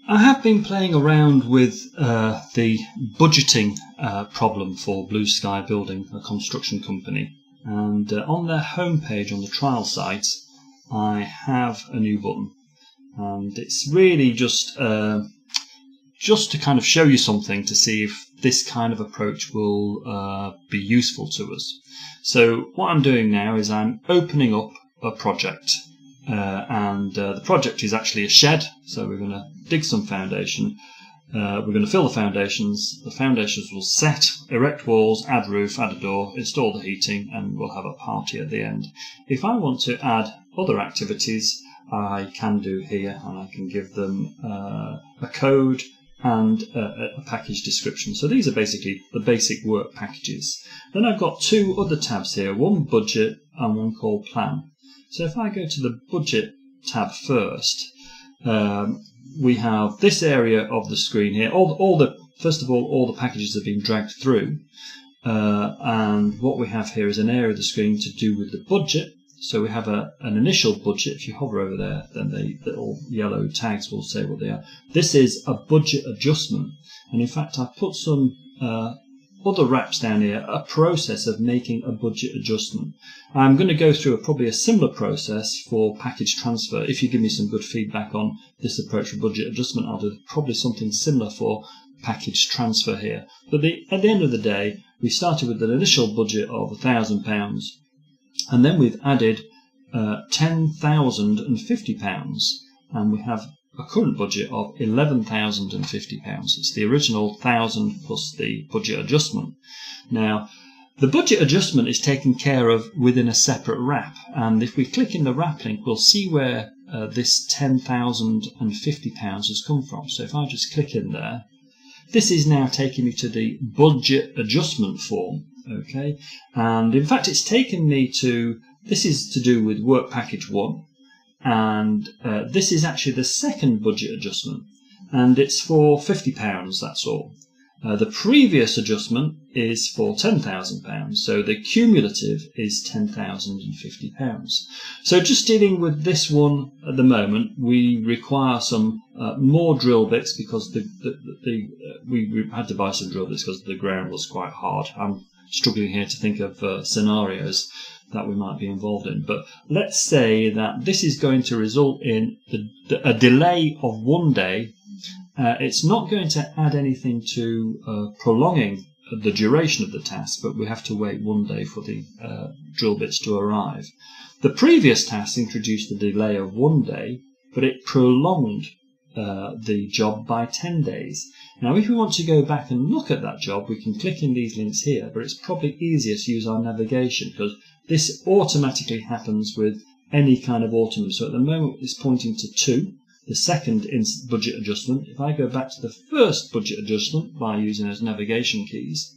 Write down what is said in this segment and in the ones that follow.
I have been playing around with the budgeting problem for Blue Sky Building, a construction company, and on their homepage on the trial site I have a new button, and it's really just to kind of show you something to see if this kind of approach will be useful to us. So what I'm doing now is I'm opening up a project. And the project is actually a shed, so we're going to dig some foundation, we're going to fill the foundations will set, erect walls, add roof, add a door, install the heating, and we'll have a party at the end. If I want to add other activities, I can do here, and I can give them a code and a package description. So these are basically the basic work packages. Then I've got two other tabs here, one budget and one called plan. So if I go to the budget tab first, we have this area of the screen here. First of all the packages have been dragged through, and what we have here is an area of the screen to do with the budget. So we have an initial budget. If you hover over there, then the little yellow tags will say what they are. This is a budget adjustment, and in fact I've put some other wraps down here, a process of making a budget adjustment. I'm going to go through probably a similar process for package transfer. If you give me some good feedback on this approach for budget adjustment, I'll do probably something similar for package transfer here. But at the end of the day, we started with an initial budget of £1,000, and then we've added £10,050, and we have a current budget of £11,050. It's the original 1,000 plus the budget adjustment. Now, the budget adjustment is taken care of within a separate wrap, and if we click in the wrap link, we'll see where this £10,050 has come from. So if I just click in there, this is now taking me to the budget adjustment form. Okay, and in fact it's taken me to, this is to do with work package 1. And this is actually the second budget adjustment, and it's for £50, that's all. The previous adjustment is for £10,000, so the cumulative is £10,050. So just dealing with this one at the moment, we require some more drill bits, because we had to buy some drill bits because the ground was quite hard. I'm struggling here to think of scenarios that we might be involved in, but let's say that this is going to result in a delay of 1 day. It's not going to add anything to prolonging the duration of the task, but we have to wait 1 day for the drill bits to arrive. The previous task introduced a delay of 1 day, but it prolonged the job by 10 days. Now, if we want to go back and look at that job, we can click in these links here, but it's probably easier to use our navigation, because this automatically happens with any kind of automate. So at the moment it's pointing to 2, the second budget adjustment. If I go back to the first budget adjustment by using those navigation keys,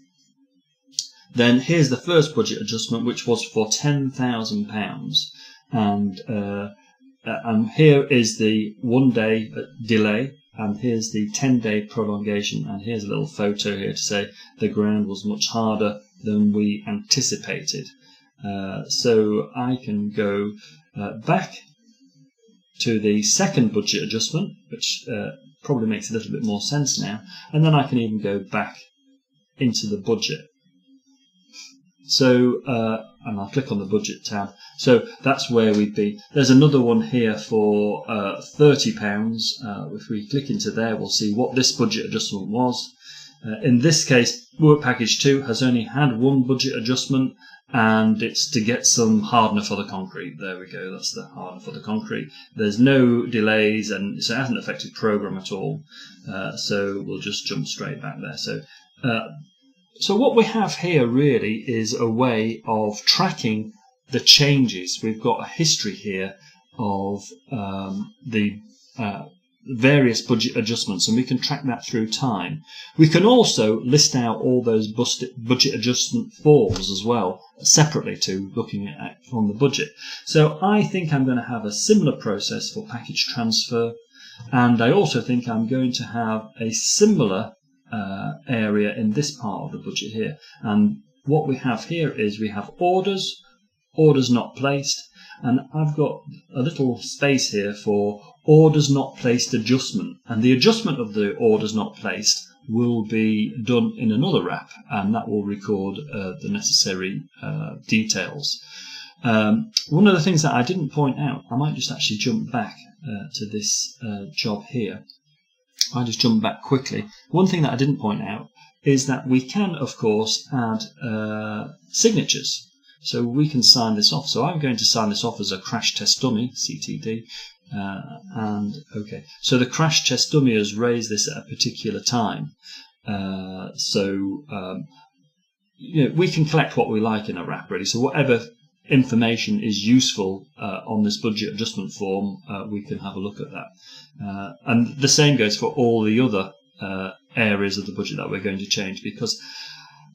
then here's the first budget adjustment, which was for £10,000, and here is the 1 day delay, and here's the 10-day prolongation, and here's a little photo here to say the ground was much harder than we anticipated. So I can go back to the second budget adjustment, which probably makes a little bit more sense now, and then I can even go back into the budget. So, and I'll click on the budget tab. So that's where we'd be. There's another one here for £30. If we click into there, we'll see what this budget adjustment was. In this case, work package 2 has only had 1 budget adjustment, and it's to get some hardener for the concrete. There we go, that's the hardener for the concrete. There's no delays, and so it hasn't affected program at all. So we'll just jump straight back there. So what we have here really is a way of tracking the changes. We've got a history here of the various budget adjustments, and we can track that through time. We can also list out all those budget adjustment forms as well, separately to looking at on the budget. So I think I'm going to have a similar process for package transfer, and I also think I'm going to have a similar area in this part of the budget here. And what we have here is we have orders not placed, and I've got a little space here for orders not placed adjustment, and the adjustment of the orders not placed will be done in another wrap, and that will record the necessary details. One of the things that I didn't point out, I might just actually jump back to this job here. I'll just jump back quickly. One thing that I didn't point out is that we can, of course, add signatures. So we can sign this off. So I'm going to sign this off as a crash test dummy, CTD, and OK. So the crash test dummy has raised this at a particular time. You know, we can collect what we like in a wrap, really. So whatever information is useful on this budget adjustment form, we can have a look at that. And the same goes for all the other areas of the budget that we're going to change, because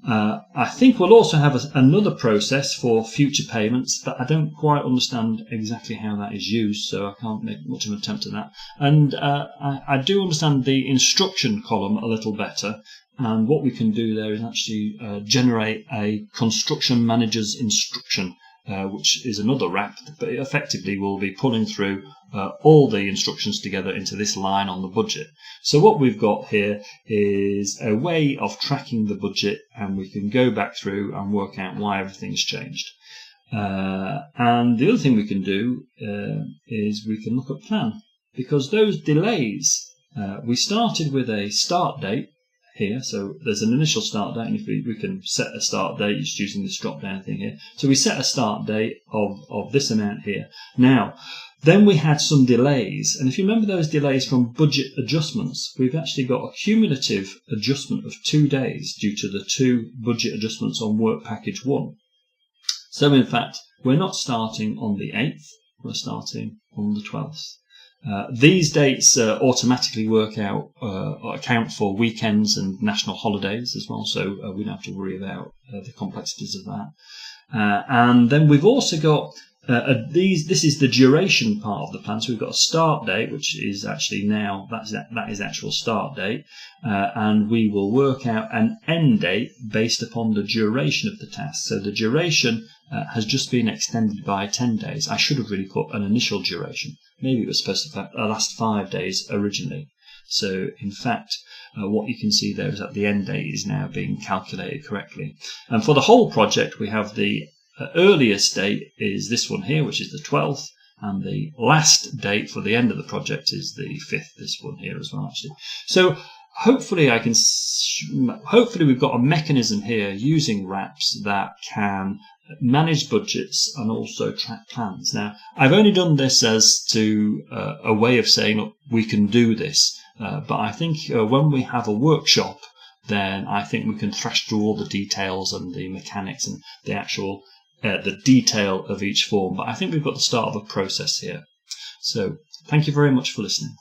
I think we'll also have another process for future payments, but I don't quite understand exactly how that is used, so I can't make much of an attempt at that. And I do understand the instruction column a little better, and what we can do there is actually generate a construction manager's instruction, which is another wrap, but it effectively will be pulling through all the instructions together into this line on the budget. So what we've got here is a way of tracking the budget, and we can go back through and work out why everything's changed. And the other thing we can do is we can look at plan, because those delays, we started with a start date here, so there's an initial start date, and if we can set a start date just using this drop down thing here. So we set a start date of this amount here. Now then we had some delays, and if you remember those delays from budget adjustments, we've actually got a cumulative adjustment of 2 days due to the 2 budget adjustments on work package 1. So in fact we're not starting on the 8th, we're starting on the 12th. These dates automatically work out or account for weekends and national holidays as well, so we don't have to worry about the complexities of that. And then we've also got this is the duration part of the plan. So we've got a start date, which is actually now that is actual start date, and we will work out an end date based upon the duration of the task. So the duration has just been extended by 10 days. I should have really put an initial duration. Maybe it was supposed to last 5 days originally. So in fact, what you can see there is that the end date is now being calculated correctly. And for the whole project, we have the earliest date is this one here, which is the 12th, and the last date for the end of the project is the 5th, this one here as well, actually. So hopefully we've got a mechanism here using wraps that can manage budgets and also track plans. Now, I've only done this as to a way of saying, look, we can do this, but I think when we have a workshop, then I think we can thrash through all the details and the mechanics and the actual the detail of each form. But I think we've got the start of a process here. So thank you very much for listening.